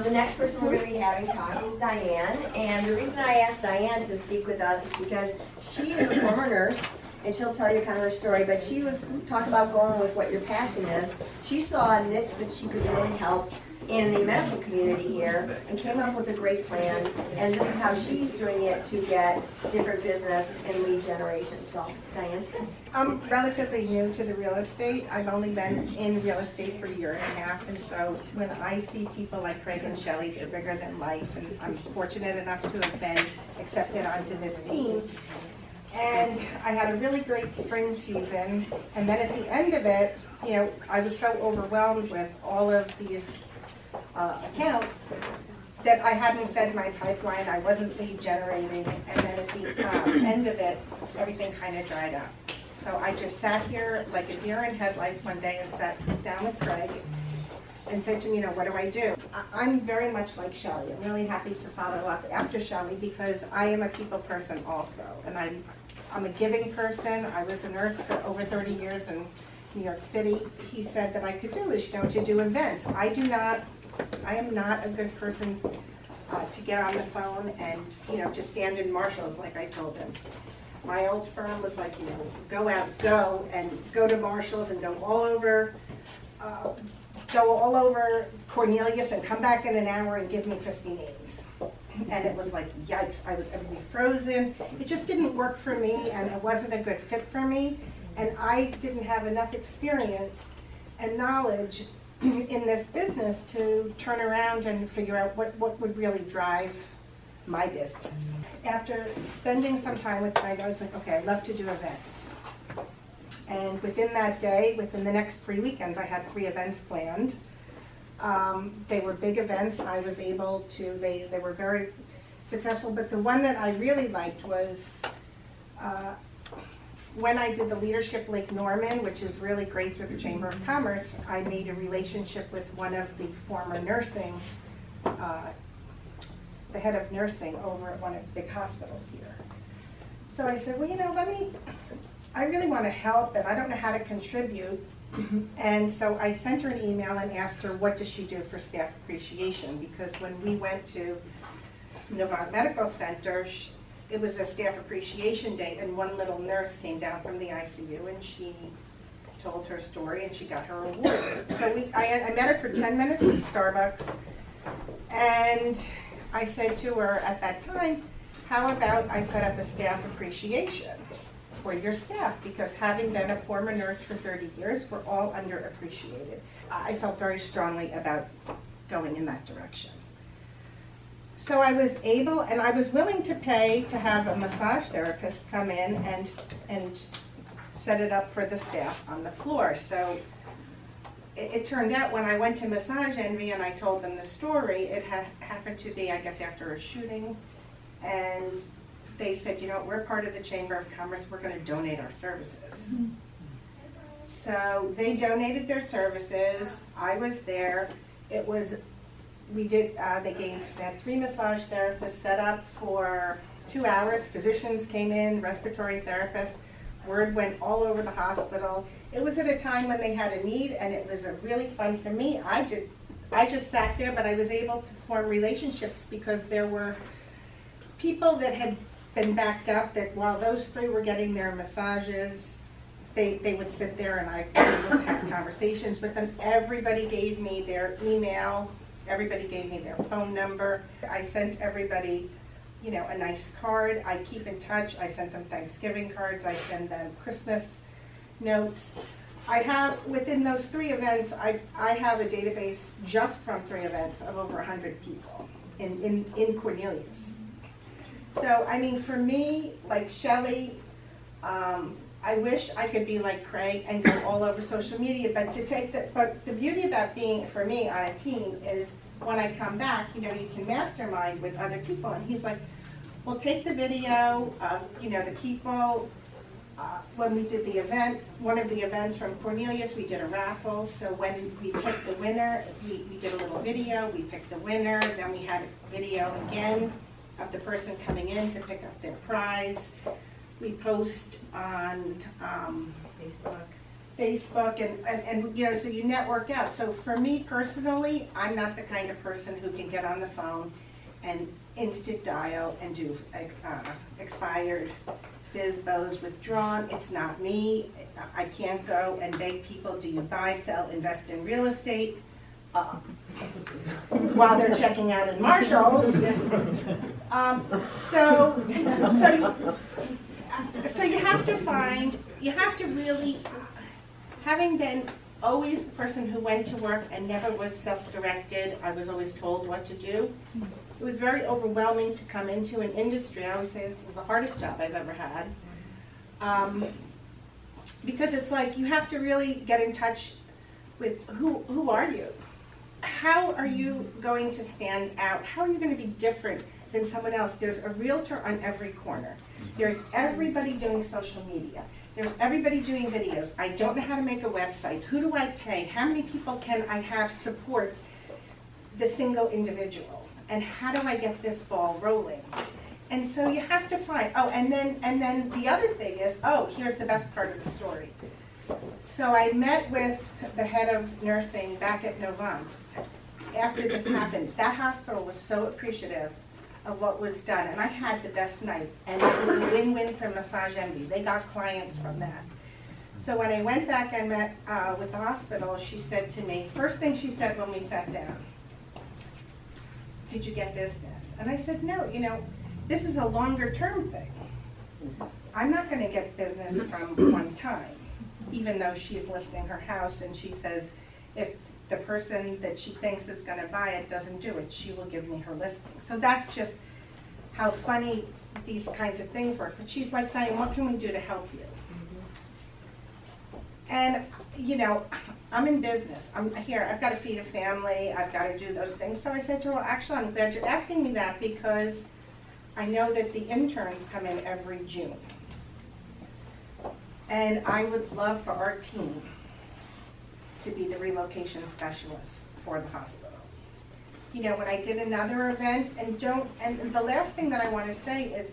The next person we're going to be having talk is Diane, and the reason I asked Diane to speak with us is because she is a former nurse, and she'll tell you kind of her story, but she was talking about going with what your passion is. She saw a niche that she could really help in the medical community here and came up with a great plan, and this is how she's doing it to get different business and lead generation. So, Diane's good. I'm relatively new to the real estate. I've only been in real estate for a year and a half, and so when I see people like Craig and Shelley, they're bigger than life, and I'm fortunate enough to have been accepted onto this team. And I had a really great spring season, and then at the end of it, I was so overwhelmed with all of these accounts that I hadn't fed my pipeline. I wasn't lead generating, and then at the end of it, everything kind of dried up. So I just sat here like a deer in headlights one day and sat down with Craig and said to me, what do I do? I'm very much like Shelley. I'm really happy to follow up after Shelley because I am a people person also, and I'm a giving person. I was a nurse for over 30 years in New York City. He said that I could do is, to do events. I am not a good person to get on the phone and, just stand in Marshalls like I told him. My old firm was like, go to Marshalls and go all over Cornelius and come back in an hour and give me 50 names. And it was like, yikes, I would be frozen. It just didn't work for me, and it wasn't a good fit for me. And I didn't have enough experience and knowledge in this business to turn around and figure out what would really drive my business. After spending some time with Craig, I was like, okay, I'd love to do events. And within that day, within the next 3 weekends, I had 3 events planned. They were big events. I was able to, they were very successful, but the one that I really liked was when I did the Leadership Lake Norman, which is really great through the Chamber of Commerce. I made a relationship with one of the former nursing, the head of nursing over at one of the big hospitals here. So I said, I really want to help, and I don't know how to contribute. And so I sent her an email and asked her, what does she do for staff appreciation? Because when we went to Novant Medical Center, it was a staff appreciation day, and one little nurse came down from the ICU, and she told her story, and she got her award. So I met her for 10 minutes at Starbucks, and I said to her at that time, how about I set up a staff appreciation for your staff? Because having been a former nurse for 30 years, we're all underappreciated. I felt very strongly about going in that direction. So I was able, and I was willing to pay to have a massage therapist come in and set it up for the staff on the floor. So it turned out when I went to Massage Envy and I told them the story, it happened to be, I guess, after a shooting, and they said, we're part of the Chamber of Commerce, we're going to donate our services. Mm-hmm. So they donated their services. I was there. They had 3 massage therapists set up for 2 hours. Physicians came in, respiratory therapists. Word went all over the hospital. It was at a time when they had a need, and it was really fun for me. I just sat there, but I was able to form relationships because there were people that had been backed up that while those 3 were getting their massages, they would sit there and I was able to have conversations with them. Everybody gave me their email. Everybody gave me their phone number. I sent everybody, a nice card. I keep in touch. I sent them Thanksgiving cards. I send them Christmas notes. I have, within those 3 events, I have a database just from 3 events of over 100 people in Cornelius. So, for me, like Shelley, I wish I could be like Craig and go all over social media, but the beauty about being, for me, on a team is when I come back, you can mastermind with other people. And he's like, well, take the video of, the people, when we did the event, one of the events from Cornelius, we did a raffle. So when we picked the winner, we did a little video, we picked the winner, then we had a video again of the person coming in to pick up their prize. We post on Facebook and you know, so you network out. So for me personally, I'm not the kind of person who can get on the phone and instant dial and do expired FSBOs withdrawn. It's not me. I can't go and beg people, do you buy, sell, invest in real estate while they're checking out in Marshall's. So you have to find, you have to really, having been always the person who went to work and never was self-directed, I was always told what to do. It was very overwhelming to come into an industry. I always say this is the hardest job I've ever had. Because it's like you have to really get in touch with who are you? How are you going to stand out? How are you going to be different than someone else? There's a realtor on every corner. There's everybody doing social media. There's everybody doing videos. I don't know how to make a website. Who do I pay? How many people can I have support the single individual? And how do I get this ball rolling? And so you have to find, oh, and then the other thing is, oh, here's the best part of the story. So I met with the head of nursing back at Novant after this happened. That hospital was so appreciative of what was done, and I had the best night, and it was a win-win for Massage Envy. They got clients from that. So when I went back and met with the hospital, she said to me, first thing she said when we sat down, did you get business? And I said, no, you know, this is a longer term thing. I'm not gonna get business from one time, even though she's listing her house and she says, if the person that she thinks is gonna buy it doesn't do it, she will give me her listing. So that's just how funny these kinds of things work. But she's like, Diane, what can we do to help you? And, you know, I'm in business. I'm here, I've got to feed a family, I've got to do those things. So I said to her, well, actually, I'm glad you're asking me that because I know that the interns come in every June. And I would love for our team to be the relocation specialists for the hospital. You know, when I did another event, and the last thing that I want to say is,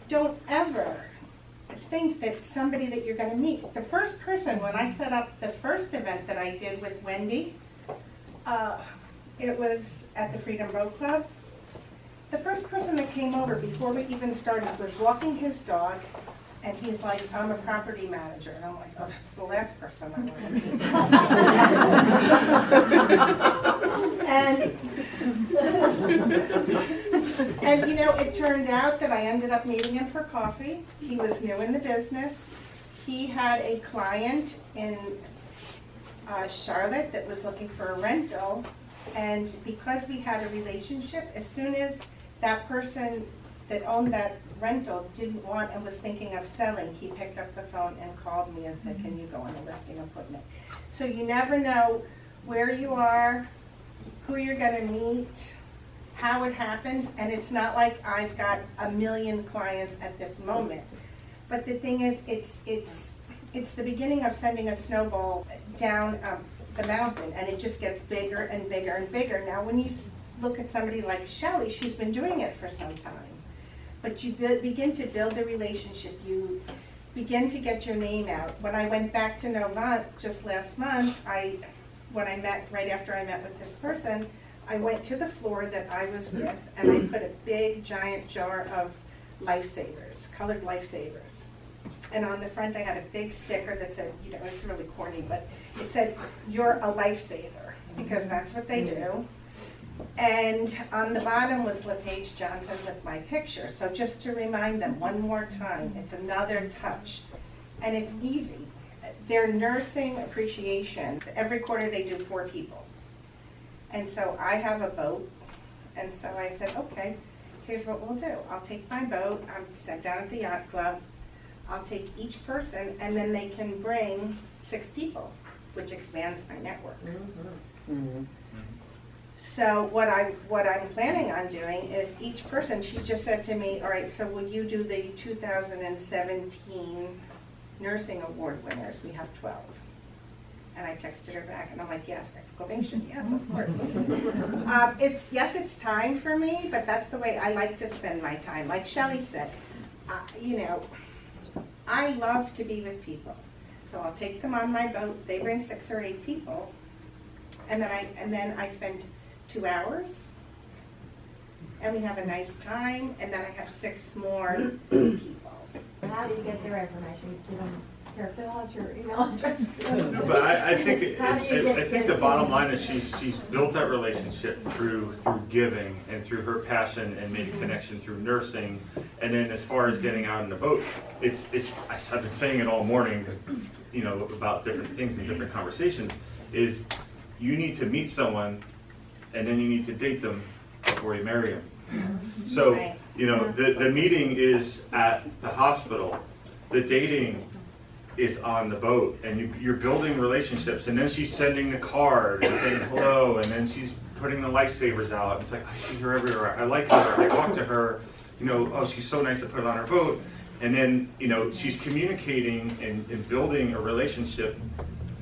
don't ever think that somebody that you're going to meet. The first person, when I set up the first event that I did with Wendy, it was at the Freedom Boat Club. The first person that came over before we even started was walking his dog, and he's like, I'm a property manager. And I'm like, oh, that's the last person I want to meet. And you know, it turned out that I ended up meeting him for coffee. He was new in the business. He had a client in Charlotte that was looking for a rental. And because we had a relationship, as soon as that person that owned that rental didn't want and was thinking of selling, he picked up the phone and called me and said, can you go on a listing appointment? So you never know where you are, who you're gonna meet, how it happens, and it's not like I've got a million clients at this moment. But the thing is, it's the beginning of sending a snowball down the mountain, and it just gets bigger and bigger and bigger. Now when you look at somebody like Shelley, she's been doing it for some time. But you begin to build a relationship, you begin to get your name out. When I went back to Novant just last month, right after I met with this person, I went to the floor that I was with and I put a big giant jar of lifesavers, colored lifesavers. And on the front I had a big sticker that said, you know, it's really corny, but it said, you're a lifesaver, because that's what they do. And on the bottom was LePage Johnson with my picture. So just to remind them one more time, it's another touch. And it's easy. Their nursing appreciation, every quarter they do 4 people. And so I have a boat. And so I said, okay, here's what we'll do. I'll take my boat, I'm set down at the yacht club. I'll take each person and then they can bring 6 people, which expands my network. Mm-hmm. Mm-hmm. So what I'm planning on doing is each person, she just said to me, all right, so will you do the 2017 nursing award winners? We have 12. And I texted her back and I'm like, yes, exclamation, yes, of course. It's time for me, but that's the way I like to spend my time. Like Shelley said, you know, I love to be with people. So I'll take them on my boat, they bring 6 or 8 people, and then I spend 2 hours, and we have a nice time, and then I have 6 more people. How do you get their information? Give them, here, fill out your email address. No, but I think How do you get I think the bottom line is she's built that relationship through giving and through her passion and maybe connection through nursing, and then as far as getting out in the boat, I've been saying it all morning, you know, about different things and different conversations, is you need to meet someone and then you need to date them before you marry them. So, Right. you know, the meeting is at the hospital, the dating is on the boat, and you're building relationships, and then she's sending the card and saying hello, and then she's putting the lifesavers out. It's like, I see her everywhere, I like her, I talk to her, you know, oh, she's so nice to put it on her boat. And then, you know, she's communicating and building a relationship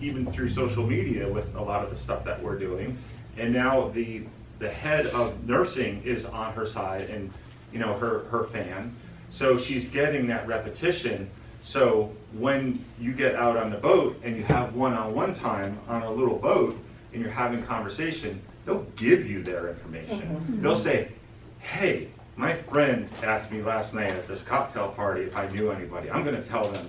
even through social media with a lot of the stuff that we're doing. And now the head of nursing is on her side and, you know, her fan. So she's getting that repetition. So when you get out on the boat and you have one-on-one time on a little boat and you're having conversation, they'll give you their information. They'll say, hey, my friend asked me last night at this cocktail party if I knew anybody. I'm gonna tell them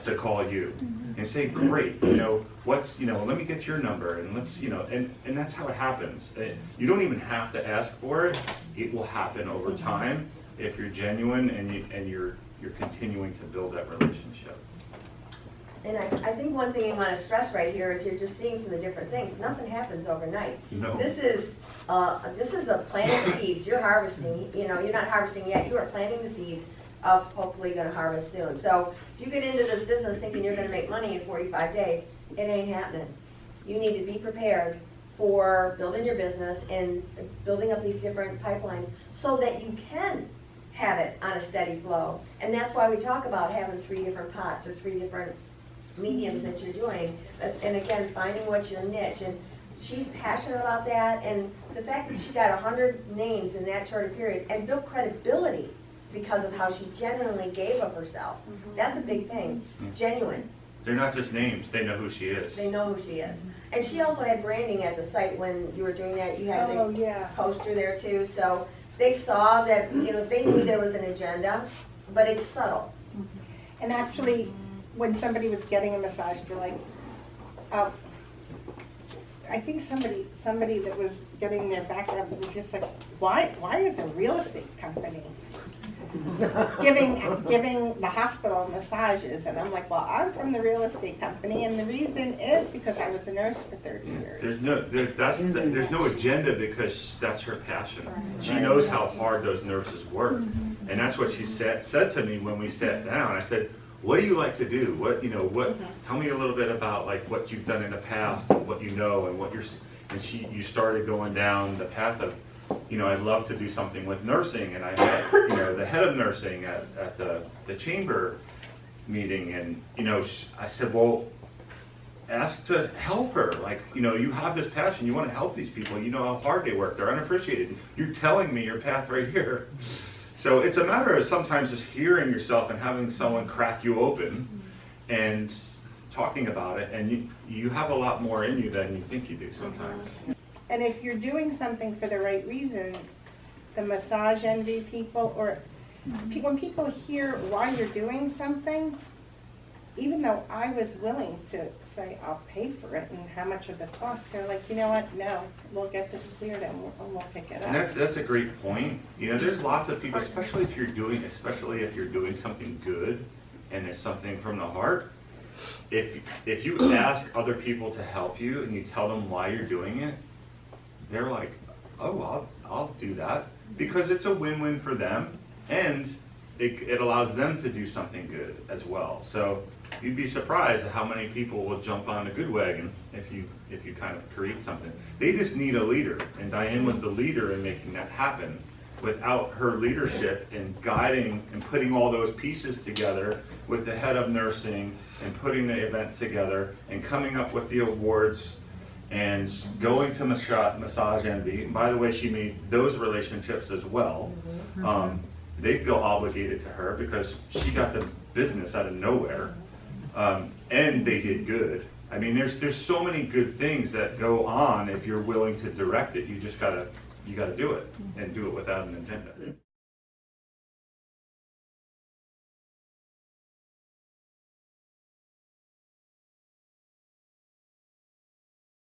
to call you and say, great, you know, let me get your number, and let's, you know, and that's how it happens. You don't even have to ask for it. It will happen over time if you're genuine and you're continuing to build that relationship. And I think one thing you want to stress right here is you're just seeing from the different things, nothing happens overnight. No. This is a planting seeds, you're harvesting, you know, you're not harvesting yet, you are planting the seeds of hopefully gonna harvest soon. So if you get into this business thinking you're gonna make money in 45 days, it ain't happening. You need to be prepared for building your business and building up these different pipelines so that you can have it on a steady flow. And that's why we talk about having 3 different pots or 3 different mediums that you're doing. And again, finding what's your niche. And she's passionate about that. And the fact that she got 100 names in that short period and built credibility because of how she genuinely gave of herself. That's a big thing. Genuine. They're not just names, they know who she is. They know who she is. And she also had branding at the site when you were doing that. You had a poster there too. So they saw that, you know, they knew there was an agenda, but it's subtle. And actually, when somebody was getting a massage, they're like, I think somebody that was getting their background was just like, why is a real estate company giving the hospital massages? And I'm like, well, I'm from the real estate company, and the reason is because I was a nurse for 30 years. There's no agenda because that's her passion. She knows how hard those nurses work, and that's what she said to me when we sat down. I said, what do you like to do? Tell me a little bit about like what you've done in the past and what you know and what you started going down the path of, you know, I'd love to do something with nursing, and I met, you know, the head of nursing at the chamber meeting, and, you know, I said, well, ask to help her. Like, you know, you have this passion, you want to help these people, you know how hard they work, they're unappreciated. You're telling me your path right here. So it's a matter of sometimes just hearing yourself and having someone crack you open and talking about it, and you have a lot more in you than you think you do sometimes. And if you're doing something for the right reason, the massage envy people, or when people hear why you're doing something, even though I was willing to say, I'll pay for it and how much of the cost, they're like, you know what, no, we'll get this cleared and we'll pick it up. And that's a great point. You know, there's lots of people, especially if you're doing something good and it's something from the heart. If you ask other people to help you and you tell them why you're doing it, they're like, oh, I'll do that, because it's a win-win for them, and it allows them to do something good as well. So you'd be surprised at how many people will jump on a good wagon if you kind of create something. They just need a leader, and Diane was the leader in making that happen. Without her leadership and guiding and putting all those pieces together with the head of nursing and putting the event together and coming up with the awards and going to Massage Envy. And by the way, she made those relationships as well. They feel obligated to her because she got the business out of nowhere. And they did good. I mean, there's so many good things that go on if you're willing to direct it. You just gotta do it and do it without an agenda.